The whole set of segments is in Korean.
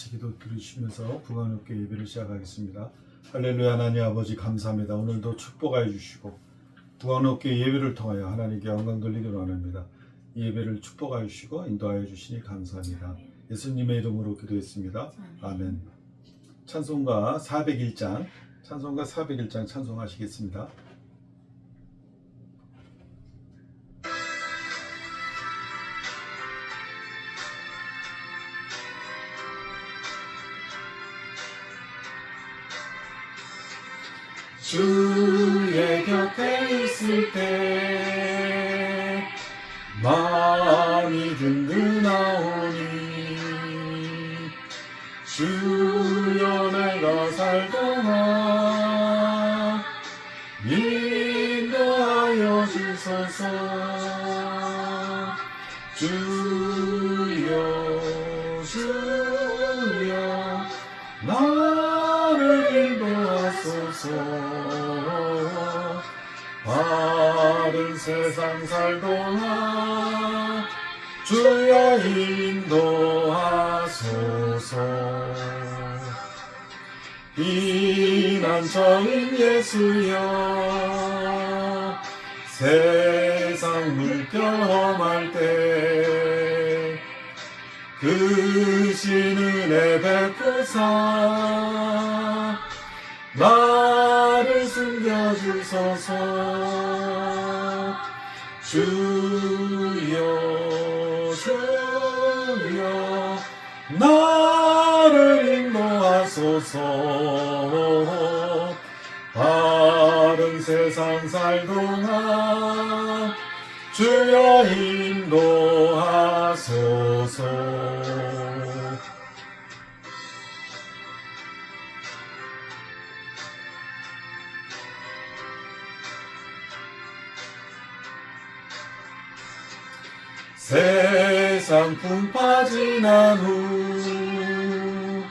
같이 기도 드리시면서 부관육교 예배를 시작하겠습니다. 할렐루야. 하나님 아버지 감사합니다. 오늘도 축복하여 주시고 부관육교 예배를 통하여 하나님께 영광 돌리기로 원합니다. 이 예배를 축복하여 주시고 인도하여 주시니 감사합니다. 예수님의 이름으로 기도했습니다. 아멘. 찬송가 401장 찬송하시겠습니다. 주의 곁에 있을 때 마음이 든든하오니 주여 내가 살동안 인도하여 주소서. 주여 나를 인도하소서. 바른 세상 살동안 주여 인도하소서. 비난처인 예수여 세상 물결 험할 때 크신 은혜 베푸사 나를 숨겨주소서. 주여 나를 인도하소서. 바른 세상 살동안 주여 인도하소서. 세상 풍파 지난 후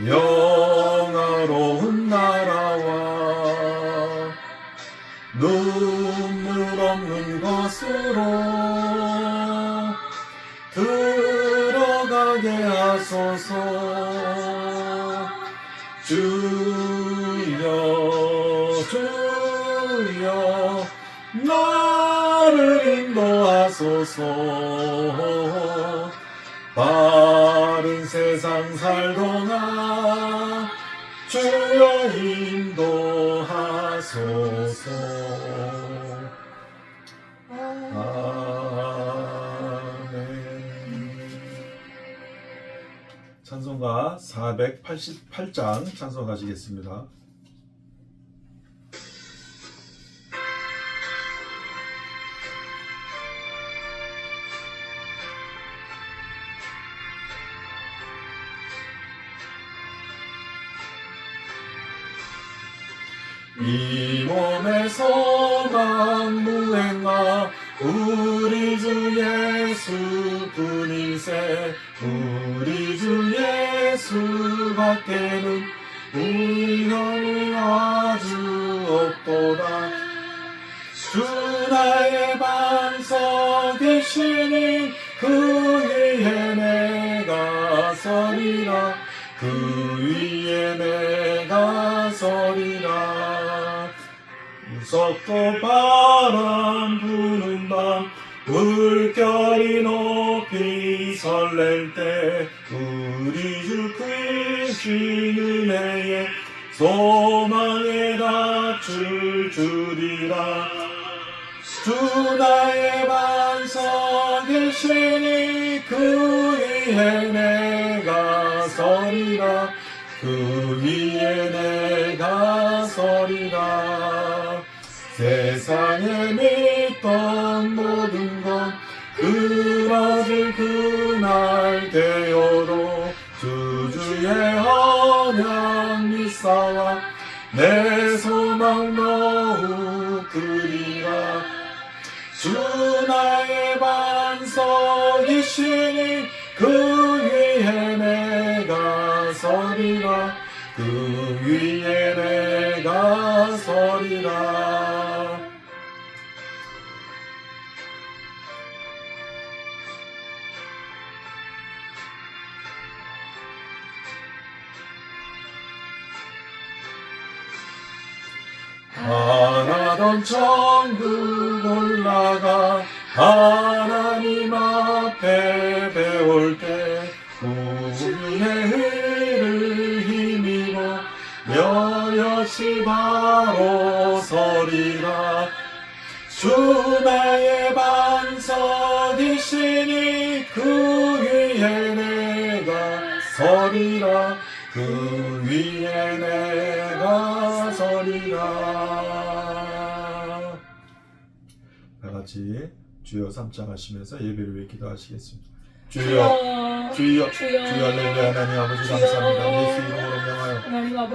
영화로운 나라와 눈물 없는 곳으로 들어가게 하소서. 주여 나를 인도하소서. 바른 세상 살동안 주여 인도하소서. 아멘. 찬송가 488장 찬송하시겠습니다. 이 몸의 소망 무행하 우리 주 예수뿐이세. 우리 주 예수밖에는 우연이 아주 없도다. 주 나의 반석이시니 그 위에 내가 서리라. 그 위에 내가 서리라. 무섭고 바람 부는 밤 물결이 높이 설렐 때 우리 주 크신 은혜에 소망에 닫힐 줄이라. 주 나의 반석이시니 그 위에 내가 서리라. 그 위에 내가 서리라. 세상에 믿던 모든 건 끊어질 그날 되어도 주의 언약 믿사와 내 소망 더욱 그리라. 주 나의 반석이시니 그 위에 내가 서리라. 그 위에 내가 서리라. 가나던 천국 올라가 하나님 앞에 배울 때 구유의 의를 힘입어 여럿이 바로 서리라. 주 나의 반석이시니 그 위에 내가 서리라. 그 위에 내가 서리라. 다같이 주여 삼창하시면서 예배를 위해 기도하시겠습니다. 주여 주여 주여 할렐루야. 하나님 아버지 감사합니다. 예수 이름으로 명하여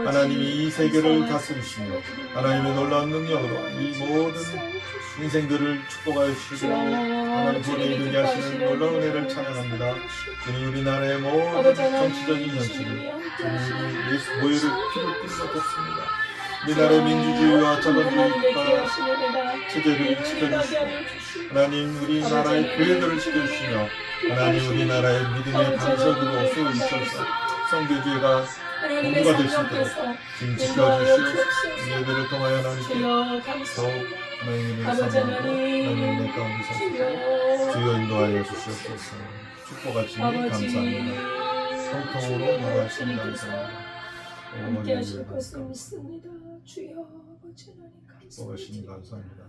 하나님이 이 세계를 다스리시며 하나님의 놀라운 능력으로 이 모든 인생들을 축복하여 주시고 하나님 본에 이르게 하시는 놀라운 은혜를 찬양합니다. 주님 우리나라의 모든 정치적인 현실을 주님 예수 보혈을 피로 뜯어졌습니다. 우리나라의 민주주의와 자본주의가 체제를 지켜주시고 하나님 우리나라의 교회들을 지켜주시며 하나님 우리나라의 믿음의 반석으로 세워주셔서 성교주의가 공부가 될 수 있도록 지금 지켜주시오. 예배를 통하여 하나님께 더욱 하나님의 사랑으로 하나님 내 가운데 사시고 주여 인도하여 주시옵소서. 축복하시니 감사합니다. 성통으로 인도하시니 감사합니다. 함께 하실 것을 믿습니다. 주여 아버지 하나님 감사합니다. 축복하시니 감사합니다.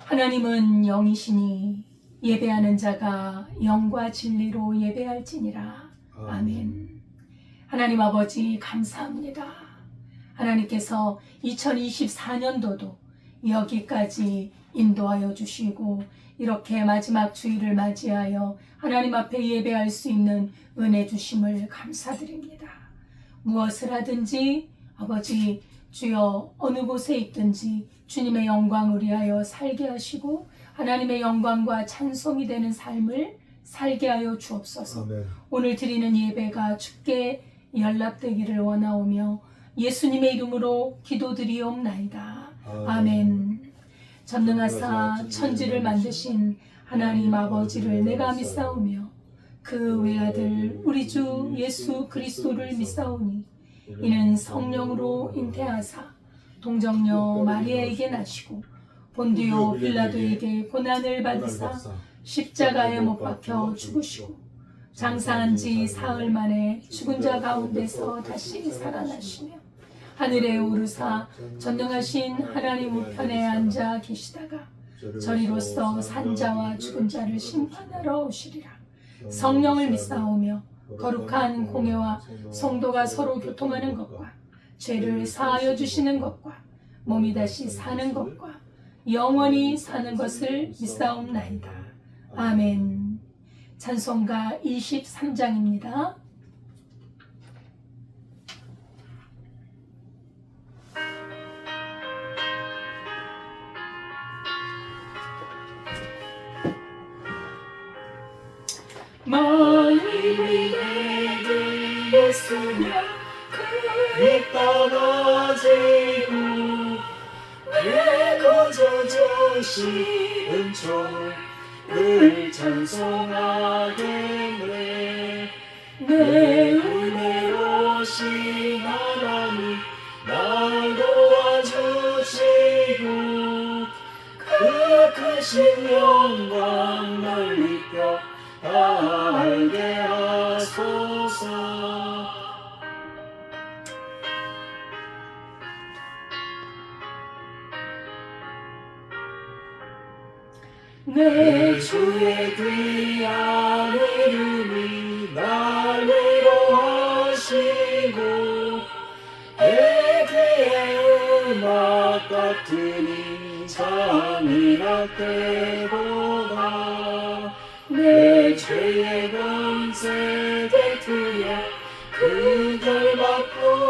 하나님은 영이시니 예배하는 자가 영과 진리로 예배할지니라. 아멘. 하나님 아버지 감사합니다. 하나님께서 2024년도도 여기까지 인도하여 주시고 이렇게 마지막 주일을 맞이하여 하나님 앞에 예배할 수 있는 은혜 주심을 감사드립니다. 무엇을 하든지 아버지 주여 어느 곳에 있든지 주님의 영광을 위하여 살게 하시고 하나님의 영광과 찬송이 되는 삶을 살게 하여 주옵소서. 아멘. 오늘 드리는 예배가 주께 연락되기를 원하오며 예수님의 이름으로 기도드리옵나이다. 아멘. 전능하사 천지를 만드신 하나님 아버지를 내가 믿사오며 그 외아들 우리 주 예수 그리스도를 믿사오니 이는 성령으로 잉태하사 동정녀 마리아에게 나시고 본디오 빌라도에게 고난을 받으사 십자가에 못 박혀 죽으시고 장사한 지 사흘 만에 죽은 자 가운데서 다시 살아나시며 하늘에 오르사 전능하신 하나님 우편에 앉아 계시다가 저리로서 산자와 죽은 자를 심판하러 오시리라. 성령을 믿사오며 거룩한 공예와 성도가 서로 교통하는 것과 죄를 사하여 주시는 것과 몸이 다시 사는 것과 영원히 사는 것을 믿사옵나이다. 아멘. 찬송가 23장입니다. 마음이 내게 예수냐 그리 떨어지고 내 거저 주신 은총을 찬송하겠네. 내 은혜로신 하나님 날 도와주시고 그 크신 영광 널리 펴 알게 하소서. 내 주의 귀한 이름이 날 위로하시고 내 귀의 음악 같으니 잠이라 때보다 내 죄의 범죄 대투여 그걸 받고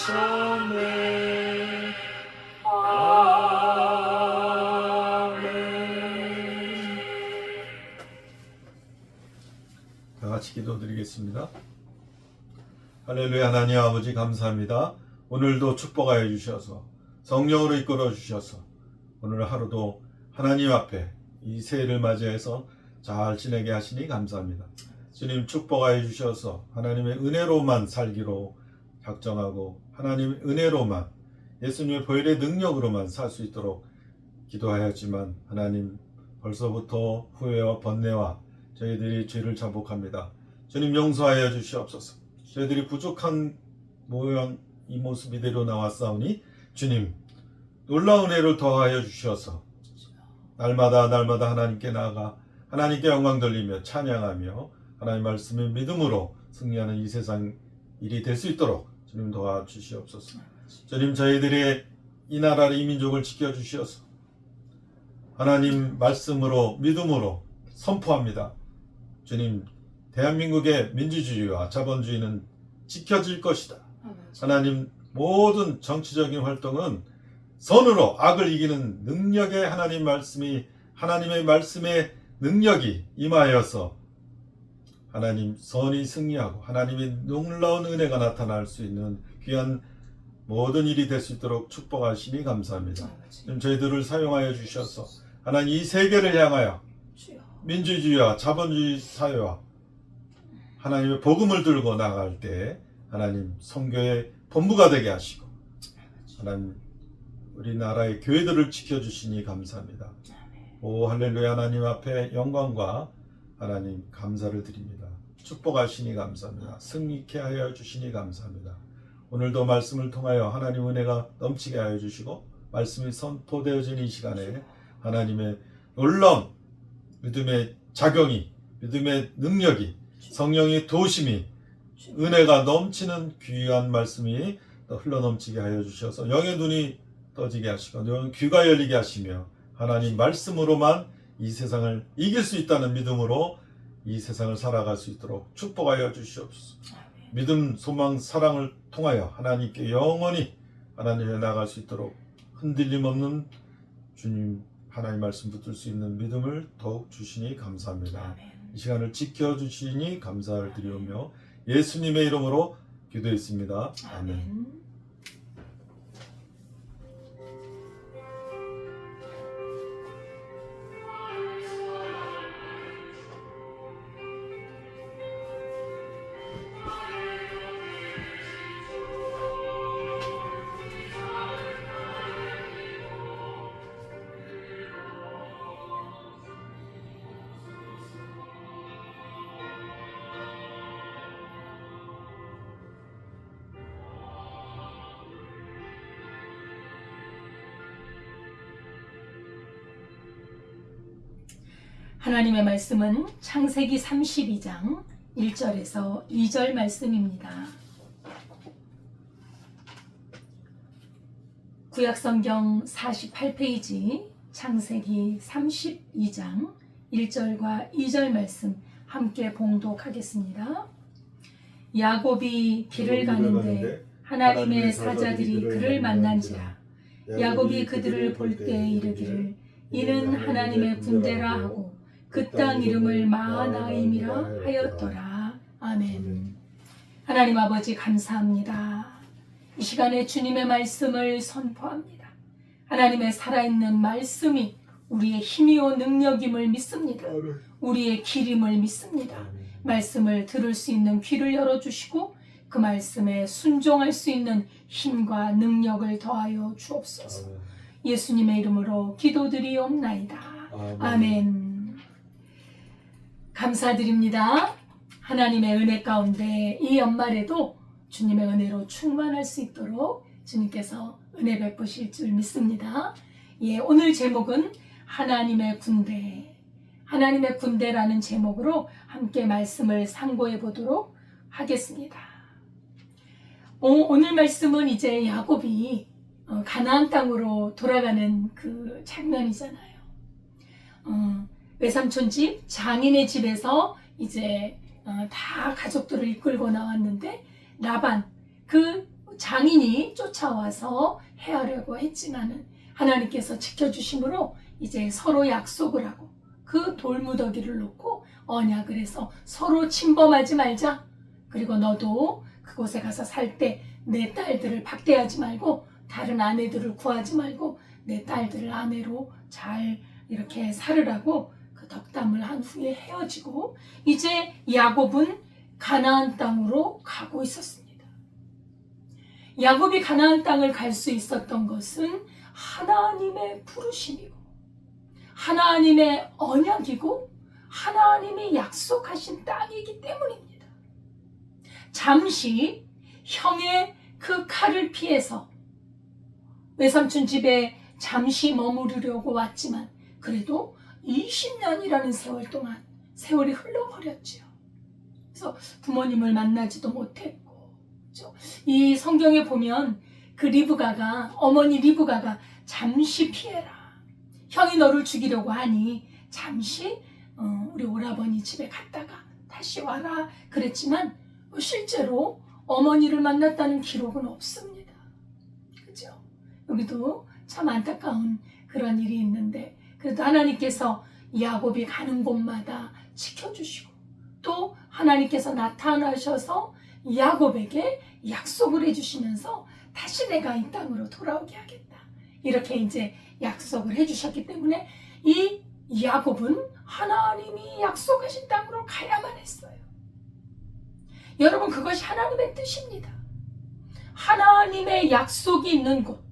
하셨네. 아멘. 다 같이 기도드리겠습니다. 할렐루야. 하나님 아버지 감사합니다. 오늘도 축복하여 주셔서 성령으로 이끌어 주셔서 오늘 하루도 하나님 앞에 이 새해를 맞이해서 잘 지내게 하시니 감사합니다. 주님 축복하여 주셔서 하나님의 은혜로만 살기로 작정하고 하나님의 은혜로만 예수님의 보혈의 능력으로만 살 수 있도록 기도하였지만 하나님 벌써부터 후회와 번뇌와 저희들이 죄를 자복합니다. 주님 용서하여 주시옵소서. 저희들이 부족한 모양 이 모습 이대로 나왔사오니 주님 놀라운 은혜를 더하여 주셔서 날마다 하나님께 나아가 하나님께 영광 돌리며 찬양하며 하나님 말씀의 믿음으로 승리하는 이 세상 일이 될 수 있도록 주님 도와주시옵소서. 주님 저희들의 이 나라를 이 민족을 지켜주시옵소서. 하나님 말씀으로 믿음으로 선포합니다. 주님 대한민국의 민주주의와 자본주의는 지켜질 것이다. 하나님 모든 정치적인 활동은 선으로 악을 이기는 능력의 하나님의 말씀의 능력이 임하여서 하나님 선이 승리하고 하나님의 놀라운 은혜가 나타날 수 있는 귀한 모든 일이 될 수 있도록 축복하시니 감사합니다. 지금 저희들을 사용하여 주셔서 하나님 이 세계를 향하여 민주주의와 자본주의 사회와 하나님의 복음을 들고 나갈 때 하나님 선교의 본부가 되게 하시고 하나님 우리나라의 교회들을 지켜주시니 감사합니다. 오 할렐루야. 하나님 앞에 영광과 하나님 감사를 드립니다. 축복하시니 감사합니다. 승리케 하여 주시니 감사합니다. 오늘도 말씀을 통하여 하나님 은혜가 넘치게 하여 주시고 말씀이 선포되어진 이 시간에 하나님의 놀라운 믿음의 작용이 믿음의 능력이 성령의 도심이 은혜가 넘치는 귀한 말씀이 흘러넘치게 하여 주셔서 영의 눈이 떠지게 하시고 영의 귀가 열리게 하시며 하나님 말씀으로만 이 세상을 이길 수 있다는 믿음으로 이 세상을 살아갈 수 있도록 축복하여 주시옵소서. 믿음, 소망, 사랑을 통하여 하나님께 영원히 하나님에 나갈 수 있도록 흔들림 없는 주님 하나님 말씀 붙들 수 있는 믿음을 더욱 주시니 감사합니다. 이 시간을 지켜주시니 감사를 드리오며 예수님의 이름으로 기도했습니다. 아멘. 하나님의 말씀은 창세기 32장 1절에서 2절 말씀입니다. 구약성경 48페이지 창세기 32장 1절과 2절 말씀 함께 봉독하겠습니다. 야곱이 길을 가는데 하나님의 사자들이 그를 만난지라. 야곱이 그들을 볼 때 이르기를 이는 하나님의 군대라 하고 그 땅 이름을 마하나임이라 하였더라. 아멘. 하나님 아버지 감사합니다. 이 시간에 주님의 말씀을 선포합니다. 하나님의 살아있는 말씀이 우리의 힘이요 능력임을 믿습니다. 우리의 길임을 믿습니다. 말씀을 들을 수 있는 귀를 열어주시고 그 말씀에 순종할 수 있는 힘과 능력을 더하여 주옵소서. 예수님의 이름으로 기도드리옵나이다. 아멘. 감사드립니다. 하나님의 은혜 가운데 이 연말에도 주님의 은혜로 충만할 수 있도록 주님께서 은혜 베푸실 줄 믿습니다. 오늘 제목은 하나님의 군대, 하나님의 군대라는 제목으로 함께 말씀을 상고해 보도록 하겠습니다. 오늘 말씀은 이제 야곱이 가나안 땅으로 돌아가는 그 장면이잖아요. 외삼촌 집, 장인의 집에서 이제 다 가족들을 이끌고 나왔는데 라반, 그 장인이 쫓아와서 해하려고 했지만은 하나님께서 지켜주심으로 이제 서로 약속을 하고 그 돌무더기를 놓고 언약을 해서 서로 침범하지 말자. 그리고 너도 그곳에 가서 살 때 내 딸들을 박대하지 말고 다른 아내들을 구하지 말고 내 딸들을 아내로 잘 이렇게 살으라고 그 덕담을 한 후에 헤어지고 이제 야곱은 가나안 땅으로 가고 있었습니다. 야곱이 가나안 땅을 갈 수 있었던 것은 하나님의 부르심이고 하나님의 언약이고 하나님이 약속하신 땅이기 때문입니다. 잠시 형의 그 칼을 피해서 외삼촌 집에 잠시 머무르려고 왔지만 그래도 20년이라는 세월 동안 세월이 흘러버렸지요. 그래서 부모님을 만나지도 못했고, 그렇죠? 이 성경에 보면 그 리브가가, 어머니 리브가가 잠시 피해라. 형이 너를 죽이려고 하니 잠시 우리 오라버니 집에 갔다가 다시 와라 그랬지만 실제로 어머니를 만났다는 기록은 없습니다. 그죠? 여기도 참 안타까운 그런 일이 있는데 그래도 하나님께서 야곱이 가는 곳마다 지켜주시고 또 하나님께서 나타나셔서 야곱에게 약속을 해주시면서 다시 내가 이 땅으로 돌아오게 하겠다. 이렇게 이제 약속을 해주셨기 때문에 이 야곱은 하나님이 약속하신 땅으로 가야만 했어요. 여러분, 그것이 하나님의 뜻입니다. 하나님의 약속이 있는 곳,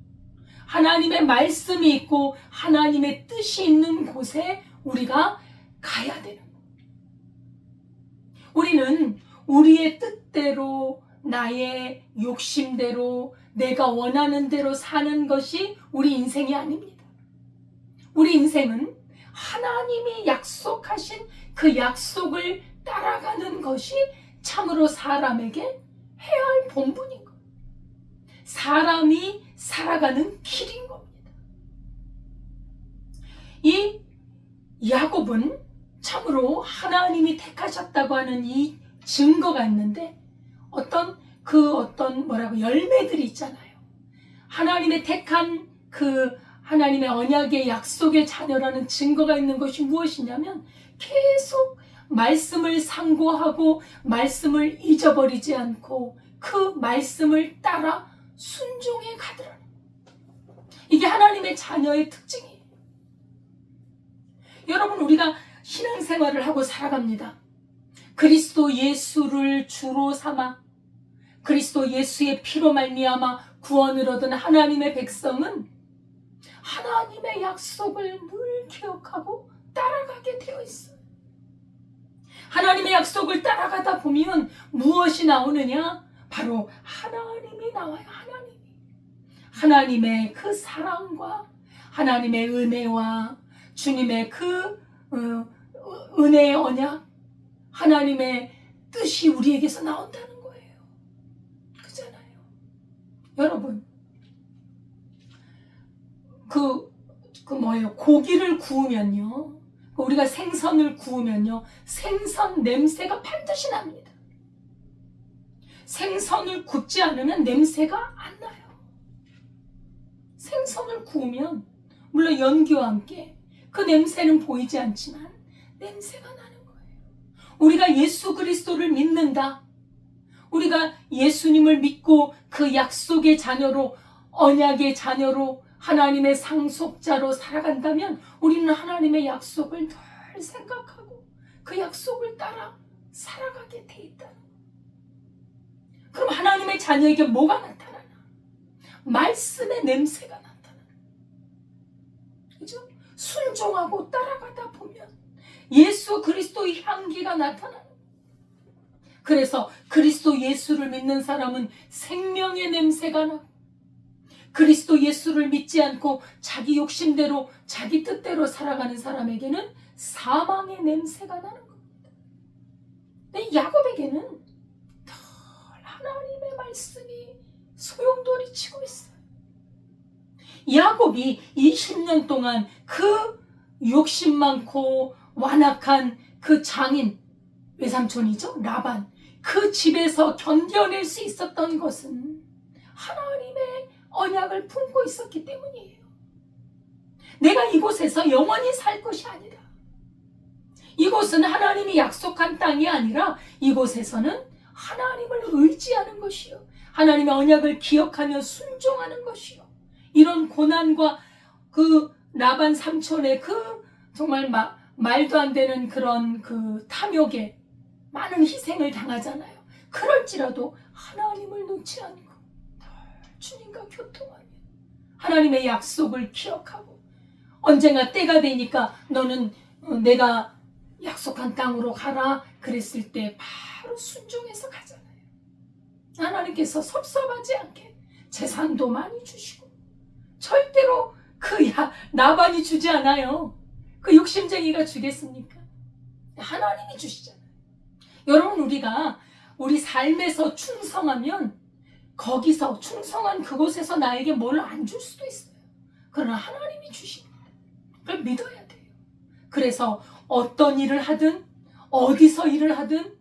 하나님의 말씀이 있고 하나님의 뜻이 있는 곳에 우리가 가야 되는 것. 우리는 우리의 뜻대로 나의 욕심대로 내가 원하는 대로 사는 것이 우리 인생이 아닙니다. 우리 인생은 하나님이 약속하신 그 약속을 따라가는 것이 참으로 사람에게 해야 할 본분인 것. 사람이 살아가는 길인 겁니다. 이 야곱은 참으로 하나님이 택하셨다고 하는 이 증거가 있는데 어떤 열매들이 있잖아요. 하나님의 택한 그 하나님의 언약의 약속의 자녀라는 증거가 있는 것이 무엇이냐면 계속 말씀을 상고하고 말씀을 잊어버리지 않고 그 말씀을 따라 순종해 가더라는 거예요. 이게 하나님의 자녀의 특징이에요. 여러분, 우리가 신앙생활을 하고 살아갑니다. 그리스도 예수를 주로 삼아 그리스도 예수의 피로 말미암아 구원을 얻은 하나님의 백성은 하나님의 약속을 늘 기억하고 따라가게 되어 있어요. 하나님의 약속을 따라가다 보면 무엇이 나오느냐? 바로 하나님이 나와요. 하나님의 그 사랑과 하나님의 은혜와 주님의 그 은혜의 언약, 하나님의 뜻이 우리에게서 나온다는 거예요. 그잖아요. 여러분, 고기를 구우면요, 우리가 생선을 구우면요, 생선 냄새가 반드시 납니다. 생선을 굽지 않으면 냄새가 안 나요. 생선을 구우면 물론 연기와 함께 그 냄새는 보이지 않지만 냄새가 나는 거예요. 우리가 예수 그리스도를 믿는다. 우리가 예수님을 믿고 그 약속의 자녀로, 언약의 자녀로, 하나님의 상속자로 살아간다면 우리는 하나님의 약속을 늘 생각하고 그 약속을 따라 살아가게 돼 있다는 거예요. 그럼 하나님의 자녀에게 뭐가 나타나나? 말씀의 냄새가 나타나는 거예요. 그죠? 순종하고 따라가다 보면 예수 그리스도의 향기가 나타나는 거예요. 그래서 그리스도 예수를 믿는 사람은 생명의 냄새가 나고 그리스도 예수를 믿지 않고 자기 욕심대로 자기 뜻대로 살아가는 사람에게는 사망의 냄새가 나는 겁니다. 근데 야곱에게는 늘 하나님의 말씀이 소용돌이치고 있어요. 야곱이 20년 동안 그 욕심 많고 완악한 그 장인, 외삼촌이죠, 라반, 그 집에서 견뎌낼 수 있었던 것은 하나님의 언약을 품고 있었기 때문이에요. 내가 이곳에서 영원히 살 것이 아니라, 이곳은 하나님이 약속한 땅이 아니라 이곳에서는 하나님을 의지하는 것이요, 하나님의 언약을 기억하며 순종하는 것이요, 이런 고난과 그 라반 삼촌의 그 정말 말도 안 되는 그런 그 탐욕에 많은 희생을 당하잖아요. 그럴지라도 하나님을 놓지 않고 늘 주님과 교통하며 하나님의 약속을 기억하고, 언젠가 때가 되니까 너는 내가 약속한 땅으로 가라 그랬을 때 바로 순종해서 가잖아요. 하나님께서 섭섭하지 않게 재산도 많이 주시고, 절대로 나반이 주지 않아요. 그 욕심쟁이가 주겠습니까? 하나님이 주시잖아요. 여러분, 우리가 우리 삶에서 충성하면 거기서 충성한 그곳에서 나에게 뭘 안 줄 수도 있어요. 그러나 하나님이 주십니다. 그걸 믿어야 돼요. 그래서 어떤 일을 하든 어디서 일을 하든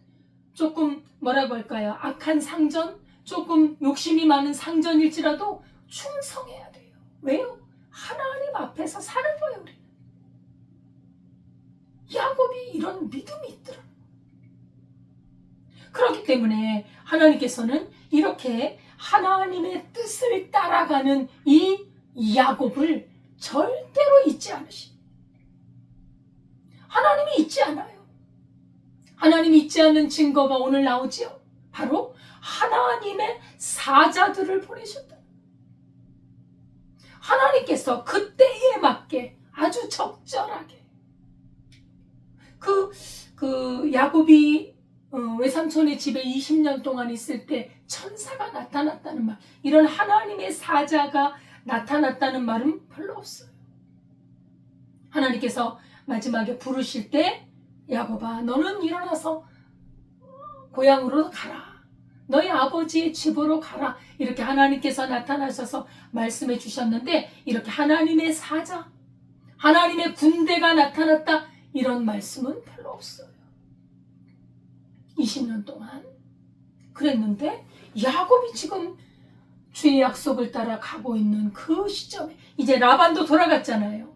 조금 뭐라고 할까요? 악한 상전, 조금 욕심이 많은 상전일지라도 충성해야 돼요. 왜요? 하나님 앞에서 사는 거예요. 우리는. 야곱이 이런 믿음이 있더라. 그렇기 때문에 하나님께서는 이렇게 하나님의 뜻을 따라가는 이 야곱을 절대로 잊지 않으십니다. 하나님이 잊지 않아요. 하나님이 잊지 않는 증거가 오늘 나오지요. 바로 하나님의 사자들을 보내셨다. 하나님께서 그때에 맞게 아주 적절하게 그 야곱이 외삼촌의 집에 20년 동안 있을 때 천사가 나타났다는 말, 이런 하나님의 사자가 나타났다는 말은 별로 없어요. 하나님께서 마지막에 부르실 때, 야곱아, 너는 일어나서 고향으로 가라, 너희 아버지의 집으로 가라, 이렇게 하나님께서 나타나셔서 말씀해 주셨는데, 이렇게 하나님의 사자, 하나님의 군대가 나타났다, 이런 말씀은 별로 없어요. 20년 동안 그랬는데 야곱이 지금 주의 약속을 따라 가고 있는 그 시점에 이제 라반도 돌아갔잖아요.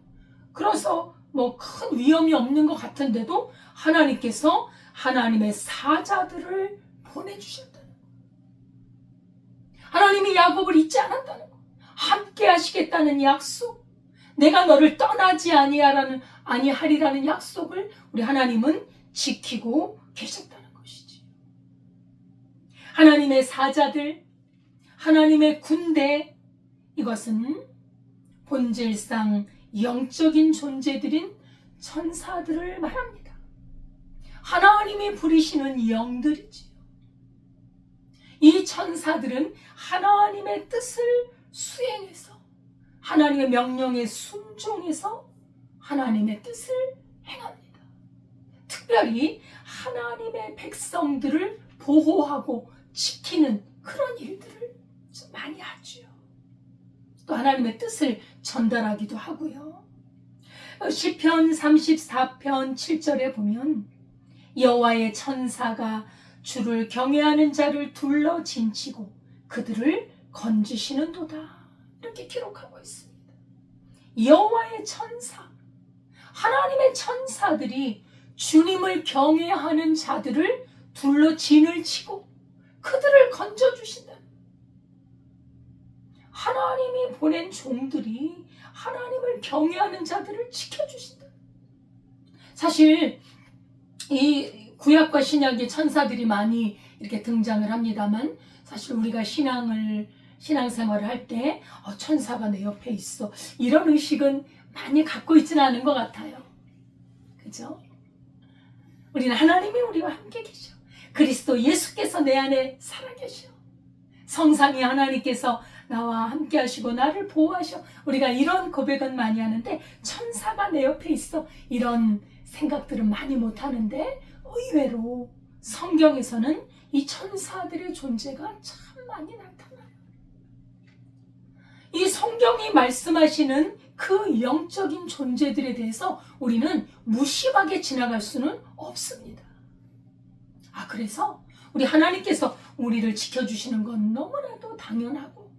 그래서 뭐 큰 위험이 없는 것 같은데도 하나님께서 하나님의 사자들을 보내주셨다는 거. 하나님이 야곱을 잊지 않았다는 거. 함께 하시겠다는 약속, 내가 너를 떠나지 아니하리라는 약속을 우리 하나님은 지키고 계셨다는 것이지. 하나님의 사자들, 하나님의 군대, 이것은 본질상 영적인 존재들인 천사들을 말합니다. 하나님이 부리시는 영들이지요. 이 천사들은 하나님의 뜻을 수행해서, 하나님의 명령에 순종해서 하나님의 뜻을 행합니다. 특별히 하나님의 백성들을 보호하고 지키는 그런 일들을 많이 하죠. 또 하나님의 뜻을 전달하기도 하고요. 시편 34편 7절에 보면 여호와의 천사가 주를 경외하는 자를 둘러 진치고 그들을 건지시는도다, 이렇게 기록하고 있습니다. 여호와의 천사, 하나님의 천사들이 주님을 경외하는 자들을 둘러 진을 치고 그들을 건져주신다. 하나님이 보낸 종들이 하나님을 경외하는 자들을 지켜주신다. 사실 이 구약과 신약의 천사들이 많이 이렇게 등장을 합니다만, 사실 우리가 신앙생활을 할 때 천사가 내 옆에 있어, 이런 의식은 많이 갖고 있지는 않은 것 같아요. 그죠? 우리는 하나님이 우리와 함께 계셔. 그리스도 예수께서 내 안에 살아계셔. 성삼위 하나님께서 나와 함께 하시고 나를 보호하셔. 우리가 이런 고백은 많이 하는데, 천사가 내 옆에 있어, 이런 생각들은 많이 못하는데, 의외로 성경에서는 이 천사들의 존재가 참 많이 나타나요. 이 성경이 말씀하시는 그 영적인 존재들에 대해서 우리는 무심하게 지나갈 수는 없습니다. 그래서 우리 하나님께서 우리를 지켜주시는 건 너무나도 당연하고,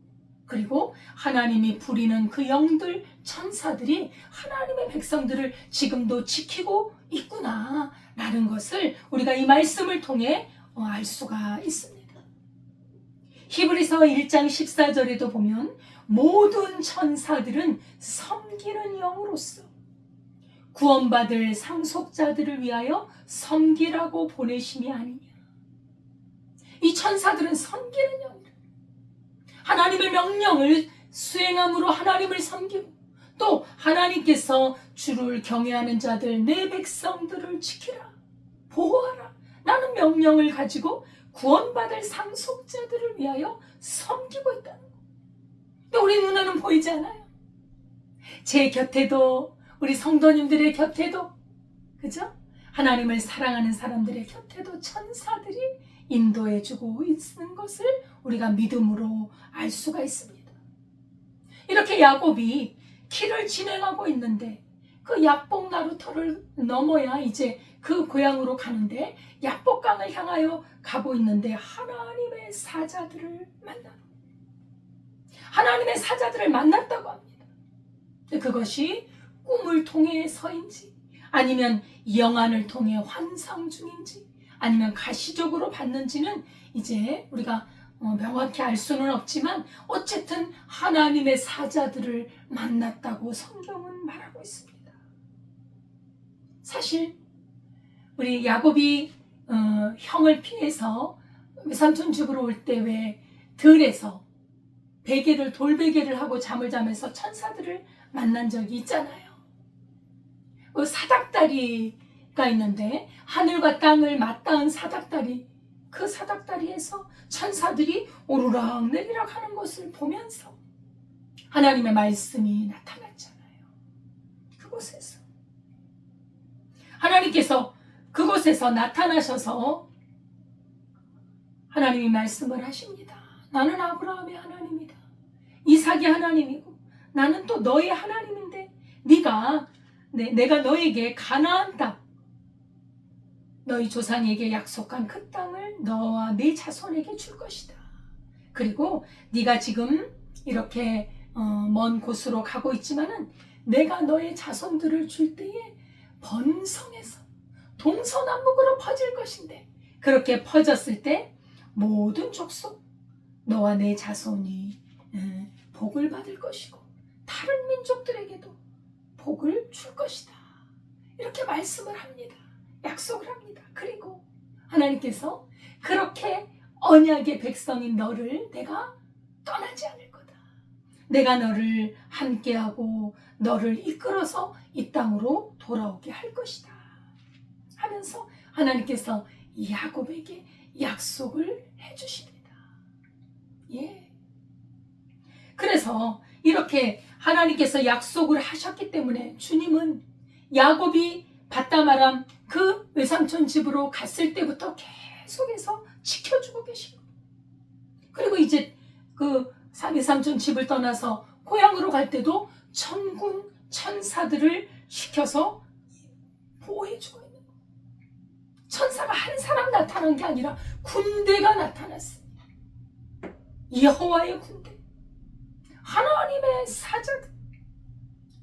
그리고 하나님이 부리는 그 영들, 천사들이 하나님의 백성들을 지금도 지키고 있구나 라는 것을 우리가 이 말씀을 통해 알 수가 있습니다. 히브리서 1장 14절에도 보면 모든 천사들은 섬기는 영으로서 구원받을 상속자들을 위하여 섬기라고 보내심이 아니냐. 이 천사들은 섬기는 영이다. 하나님의 명령을 수행함으로 하나님을 섬기고 또 하나님께서 주를 경외하는 자들 내 백성들을 지키라, 보호하라 라는 명령을 가지고 구원받을 상속자들을 위하여 섬기고 있다는 거. 근데 우리 눈에는 보이지 않아요. 제 곁에도, 우리 성도님들의 곁에도, 그죠? 하나님을 사랑하는 사람들의 곁에도 천사들이 인도해주고 있는 것을 우리가 믿음으로 알 수가 있습니다. 이렇게 야곱이 길을 진행하고 있는데 그 약복 나루터를 넘어야 이제 그 고향으로 가는데 약복강을 향하여 가고 있는데 하나님의 사자들을 만났다고 합니다. 그것이 꿈을 통해서인지 아니면 영안을 통해 환상 중인지 아니면 가시적으로 봤는지는 이제 우리가 명확히 알 수는 없지만 어쨌든 하나님의 사자들을 만났다고 성경은 말하고 있습니다. 사실 우리 야곱이 형을 피해서 외삼촌 집으로 올 때 왜 들에서 돌베개를 하고 잠을 자면서 천사들을 만난 적이 있잖아요. 그 사닥다리가 있는데 하늘과 땅을 맞닿은 사닥다리, 그 사닥다리에서 천사들이 오르락 내리락 하는 것을 보면서 하나님의 말씀이 나타났잖아요. 그곳에서 하나님께서 그곳에서 나타나셔서 하나님이 말씀을 하십니다. 나는 아브라함의 하나님이다. 이삭의 하나님이고 나는 또 너의 하나님인데 내가 너에게 가나안 땅, 너희 조상에게 약속한 그 땅을 너와 네 자손에게 줄 것이다. 그리고 네가 지금 이렇게 먼 곳으로 가고 있지만은 내가 너의 자손들을 줄 때에 번성해서 동서남북으로 퍼질 것인데 그렇게 퍼졌을 때 모든 족속 너와 내 자손이 복을 받을 것이고 다른 민족들에게도 복을 줄 것이다. 이렇게 말씀을 합니다. 약속을 합니다. 그리고 하나님께서 그렇게 언약의 백성인 너를 내가 떠나지 않을 거다. 내가 너를 함께하고 너를 이끌어서 이 땅으로 돌아오게 할 것이다. 하면서 하나님께서 야곱에게 약속을 해주십니다. 예. 그래서 이렇게 하나님께서 약속을 하셨기 때문에 주님은 야곱이 바다마람 그 외삼촌 집으로 갔을 때부터 계속해서 지켜주고 계시고 그리고 이제 그 외삼촌 집을 떠나서 고향으로 갈 때도 천군 천사들을 시켜서 보호해주고 있는 거예요. 천사가 한 사람 나타난 게 아니라 군대가 나타났습니다. 여호와의 군대, 하나님의 사자들,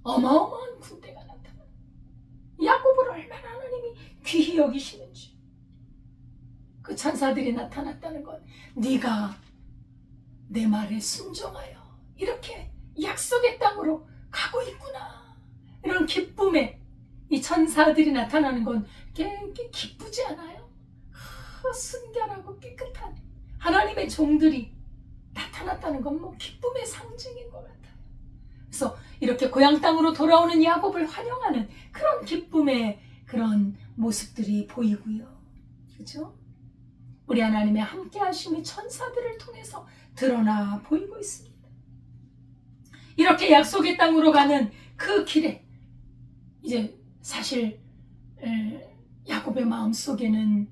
어마어마한 군대가 나타나. 야곱을 얼마나 하나님이 귀히 여기시는지. 그 천사들이 나타났다는 건 네가 내 말에 순종하여 이렇게 약속의 땅으로 가고 있구나. 이런 기쁨에 이 천사들이 나타나는 건 기쁘지 않아요? 순결하고 깨끗한 하나님의 종들이 나타났다는 건 뭐 기쁨의 상징인 것 같아요. 그래서 이렇게 고향 땅으로 돌아오는 야곱을 환영하는 그런 기쁨의 그런 모습들이 보이고요. 그렇죠? 우리 하나님의 함께 하심이 천사들을 통해서 드러나 보이고 있습니다. 이렇게 약속의 땅으로 가는 그 길에 이제 사실 야곱의 마음속에는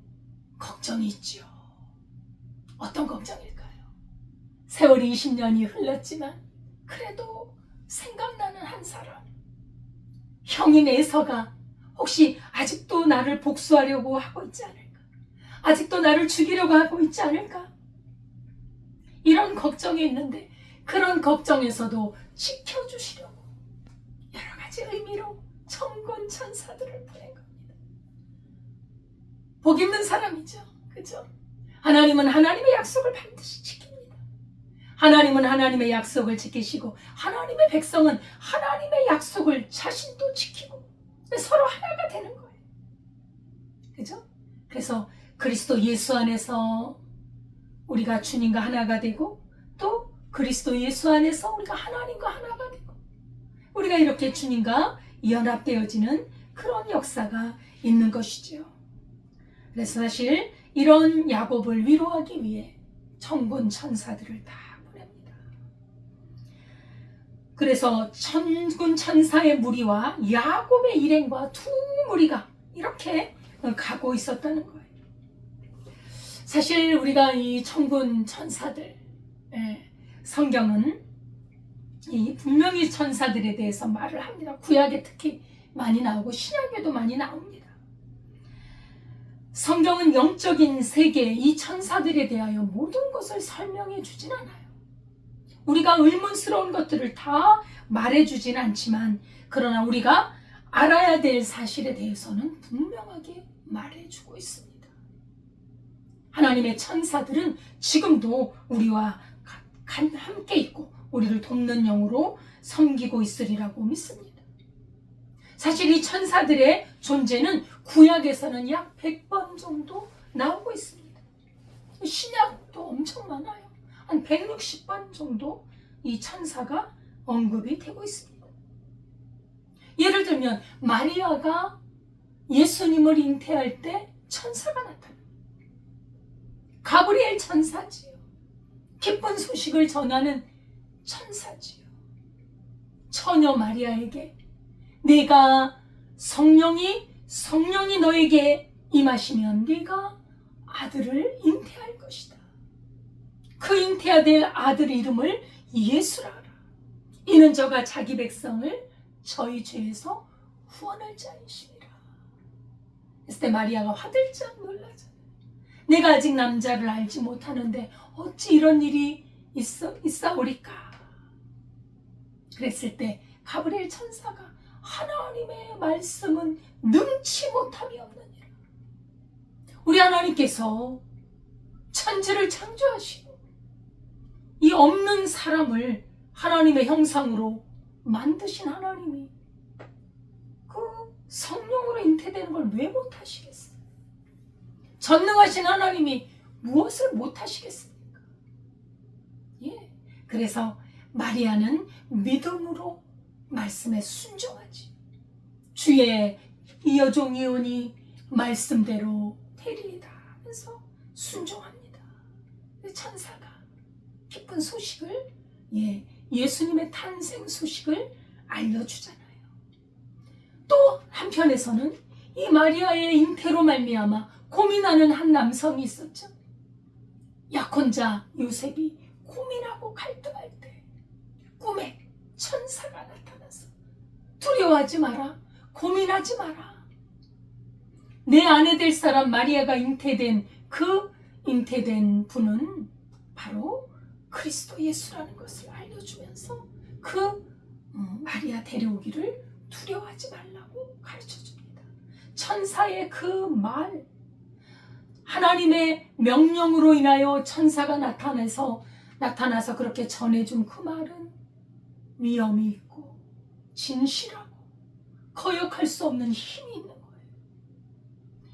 걱정이 있죠. 어떤 걱정일까요? 세월이 20년이 흘렀지만 그래도 생각나는 한 사람, 형인 에서가 혹시 아직도 나를 복수하려고 하고 있지 않을까? 아직도 나를 죽이려고 하고 있지 않을까? 이런 걱정이 있는데 그런 걱정에서도 지켜주시려고 여러 가지 의미로 천군 천사들을 보낸 겁니다. 복 있는 사람이죠. 그죠? 하나님은 하나님의 약속을 반드시 지킵니다. 하나님은 하나님의 약속을 지키시고 하나님의 백성은 하나님의 약속을 자신도 지키고 서로 하나가 되는 거예요. 그죠? 그래서 그리스도 예수 안에서 우리가 주님과 하나가 되고 또 그리스도 예수 안에서 우리가 하나님과 하나가 되고 우리가 이렇게 주님과 연합되어지는 그런 역사가 있는 것이죠. 그래서 사실 이런 야곱을 위로하기 위해 천군 천사들을 다 보냅니다. 그래서 천군 천사의 무리와 야곱의 일행과 두 무리가 이렇게 가고 있었다는 거예요. 사실 우리가 이 천군 천사들, 성경은 분명히 천사들에 대해서 말을 합니다. 구약에 특히 많이 나오고 신약에도 많이 나옵니다. 성경은 영적인 세계, 이 천사들에 대하여 모든 것을 설명해 주진 않아요. 우리가 의문스러운 것들을 다 말해 주진 않지만 그러나 우리가 알아야 될 사실에 대해서는 분명하게 말해 주고 있습니다. 하나님의 천사들은 지금도 우리와 함께 있고 우리를 돕는 영으로 섬기고 있으리라고 믿습니다. 사실 이 천사들의 존재는 구약에서는 약 100번 정도 나오고 있습니다. 신약도 엄청 많아요. 한 160번 정도 이 천사가 언급이 되고 있습니다. 예를 들면 마리아가 예수님을 잉태할 때 천사가 나타납니다. 가브리엘 천사지요. 기쁜 소식을 전하는 천사지요. 처녀 마리아에게 내가 성령이 너에게 임하시면 네가 아들을 잉태할 것이다. 그 잉태될 아들 이름을 예수라 하라. 이는 저가 자기 백성을 저희 죄에서 후원할 자이시니라. 그랬을 때 마리아가 화들짝 놀라잖아요. 내가 아직 남자를 알지 못하는데 어찌 이런 일이 있사오리까. 그랬을 때 가브리엘 천사가 하나님의 말씀은 능치 못함이 없느니라. 우리 하나님께서 천지를 창조하시고 이 없는 사람을 하나님의 형상으로 만드신 하나님이 그 성령으로 잉태되는 걸 왜 못하시겠어요? 전능하신 하나님이 무엇을 못하시겠습니까? 예, 그래서 마리아는 믿음으로 말씀에 순종하지. 주의 이 여종이 오니 말씀대로 되리이다 하면서 순종합니다. 천사가 기쁜 소식을, 예수님의 탄생 소식을 알려주잖아요. 또 한편에서는 이 마리아의 잉태로 말미암아 고민하는 한 남성이 있었죠. 약혼자 요셉이 고민하고 갈등할 때 꿈에 천사가 나타나서 두려워하지 마라, 고민하지 마라. 내 아내 될 사람 마리아가 잉태된 분은 바로 그리스도 예수라는 것을 알려주면서 마리아 데려오기를 두려워하지 말라고 가르쳐줍니다. 천사의 그 말, 하나님의 명령으로 인하여 천사가 나타나서 그렇게 전해준 그 말은 위엄이 있고 진실하고 거역할 수 없는 힘이 있는 거예요.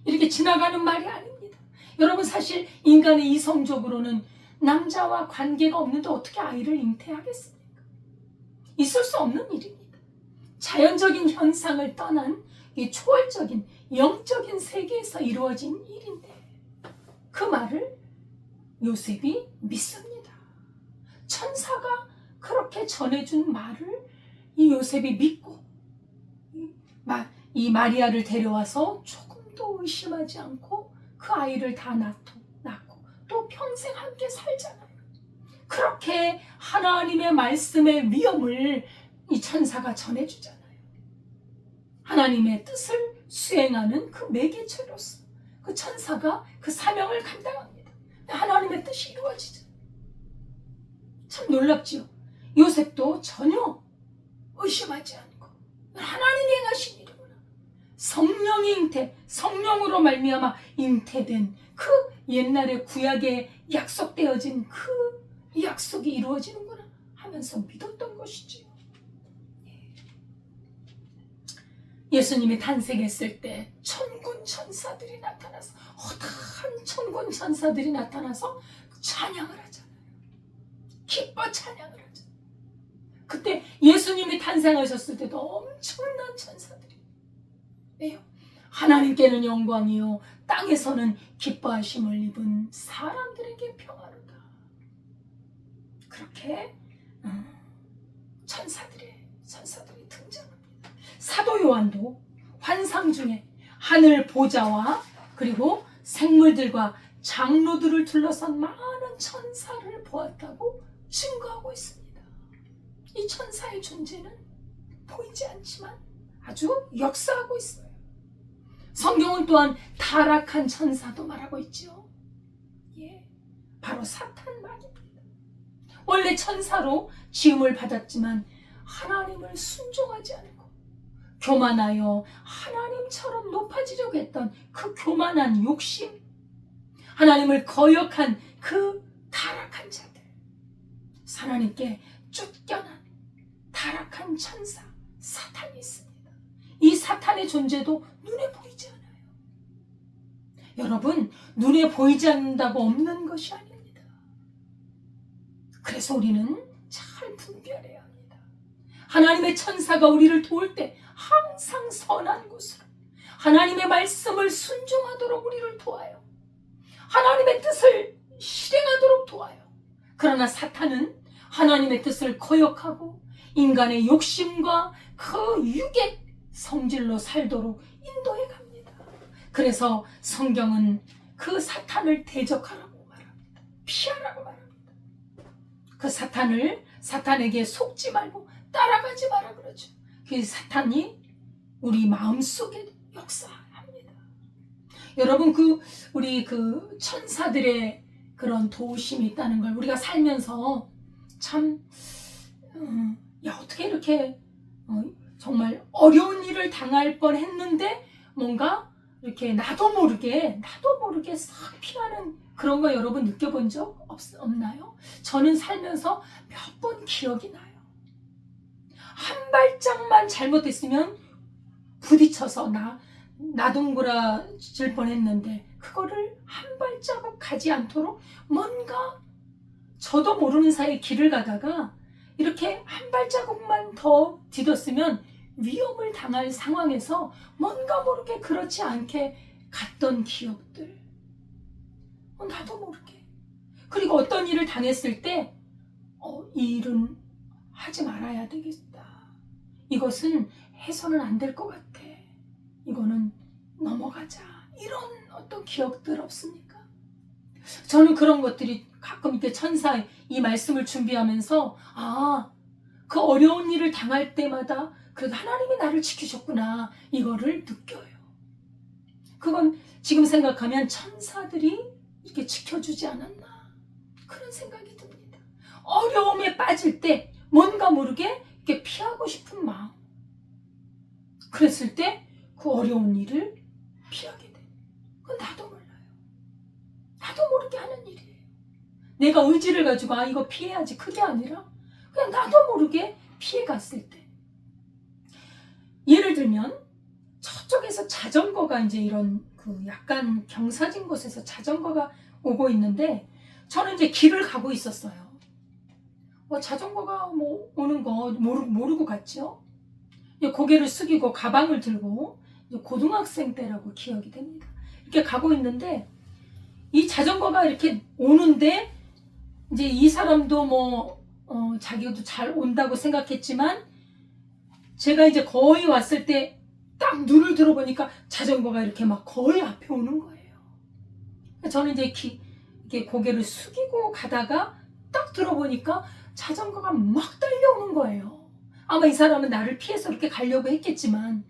이렇게 지나가는 말이 아닙니다. 여러분, 사실 인간의 이성적으로는 남자와 관계가 없는데 어떻게 아이를 잉태하겠습니까? 있을 수 없는 일입니다. 자연적인 현상을 떠난 이 초월적인 영적인 세계에서 이루어진 일인데 그 말을 요셉이 믿습니다. 천사가 그렇게 전해준 말을 이 요셉이 믿고 이 마리아를 데려와서 조금도 의심하지 않고 그 아이를 다 낳고 또 평생 함께 살잖아요. 그렇게 하나님의 말씀의 위엄을 이 천사가 전해주잖아요. 하나님의 뜻을 수행하는 그 매개체로서 그 천사가 그 사명을 감당합니다. 하나님의 뜻이 이루어지죠. 참 놀랍지요. 요셉도 전혀 의심하지 않고 하나님이 행하신 일이구나. 성령이 잉태, 성령으로 말미암아 잉태된 그 옛날에 구약에 약속되어진 그 약속이 이루어지는구나 하면서 믿었던 것이지요. 예수님이 탄생했을 때 천군 천사들이 나타나서 허다한 천군 천사들이 나타나서 찬양을 하잖아요. 기뻐 찬양을 하잖아요. 그때 예수님이 탄생하셨을 때도 엄청난 천사들이. 왜요? 하나님께는 영광이요 땅에서는 기뻐하심을 입은 사람들에게 평화로다. 그렇게 천사들이 등장합니다. 사도 요한도 환상 중에 하늘 보좌와 그리고 생물들과 장로들을 둘러싼 많은 천사를 보았다고 증거하고 있습니다. 이 천사의 존재는 보이지 않지만 아주 역사하고 있어요. 성경은 또한 타락한 천사도 말하고 있죠. 예, 바로 사탄만입니다. 원래 천사로 지음을 받았지만 하나님을 순종하지 않고 교만하여 하나님처럼 높아지려고 했던 그 교만한 욕심, 하나님을 거역한 그 타락한 자들, 하나님께 쫓겨난 타락한 천사 사탄이 있습니다. 이 사탄의 존재도 눈에 보이지 않아요. 여러분, 눈에 보이지 않는다고 없는 것이 아닙니다. 그래서 우리는 잘 분별해야 합니다. 하나님의 천사가 우리를 도울 때 항상 선한 곳으로 하나님의 말씀을 순종하도록 우리를 도와요. 하나님의 뜻을 실행하도록 도와요. 그러나 사탄은 하나님의 뜻을 거역하고 인간의 욕심과 그 육의 성질로 살도록 인도해 갑니다. 그래서 성경은 그 사탄을 대적하라고 말합니다. 피하라고 말합니다. 그 사탄에게 속지 말고 따라가지 마라 그러죠. 그 사탄이 우리 마음속에 역사합니다. 여러분, 우리 천사들의 그런 도우심이 있다는 걸 우리가 살면서 참 어떻게 이렇게 정말 어려운 일을 당할 뻔했는데 뭔가 이렇게 나도 모르게 싹 피하는 그런 거 여러분 느껴본 적 없나요? 저는 살면서 몇 번 기억이 나요. 한 발짝만 잘못했으면 부딪혀서 나동그라질 뻔했는데 그거를 한 발자국 가지 않도록 뭔가 저도 모르는 사이에 길을 가다가 이렇게 한 발자국만 더 디뎠으면 위험을 당할 상황에서 뭔가 모르게 그렇지 않게 갔던 기억들. 나도 모르게. 그리고 어떤 일을 당했을 때 이 일은 하지 말아야 되겠다. 이것은 해서는 안 될 것 같아. 이거는 넘어가자. 이런 어떤 기억들 없습니까? 저는 그런 것들이 가끔 이렇게 천사의 이 말씀을 준비하면서 그 어려운 일을 당할 때마다 그래도 하나님이 나를 지키셨구나 이거를 느껴요. 그건 지금 생각하면 천사들이 이렇게 지켜주지 않았나 그런 생각이 듭니다. 어려움에 빠질 때 뭔가 모르게 이렇게 피하고 싶은 마음, 그랬을 때 그 어려운 일을 피하게 돼. 그건 나도 몰라요. 나도 모르게 하는 일이에요. 내가 의지를 가지고 이거 피해야지 그게 아니라 그냥 나도 모르게 피해갔을 때. 예를 들면 저쪽에서 자전거가 이제 이런 약간 경사진 곳에서 자전거가 오고 있는데 저는 이제 길을 가고 있었어요. 자전거가 오는 거 모르고 갔죠. 고개를 숙이고 가방을 들고 고등학생 때라고 기억이 됩니다. 이렇게 가고 있는데 이 자전거가 이렇게 오는데 이제 이 사람도 자기도 잘 온다고 생각했지만 제가 이제 거의 왔을 때 딱 눈을 들어보니까 자전거가 이렇게 막 거의 앞에 오는 거예요. 저는 이제 이렇게 고개를 숙이고 가다가 딱 들어보니까 자전거가 막 달려오는 거예요. 아마 이 사람은 나를 피해서 이렇게 가려고 했겠지만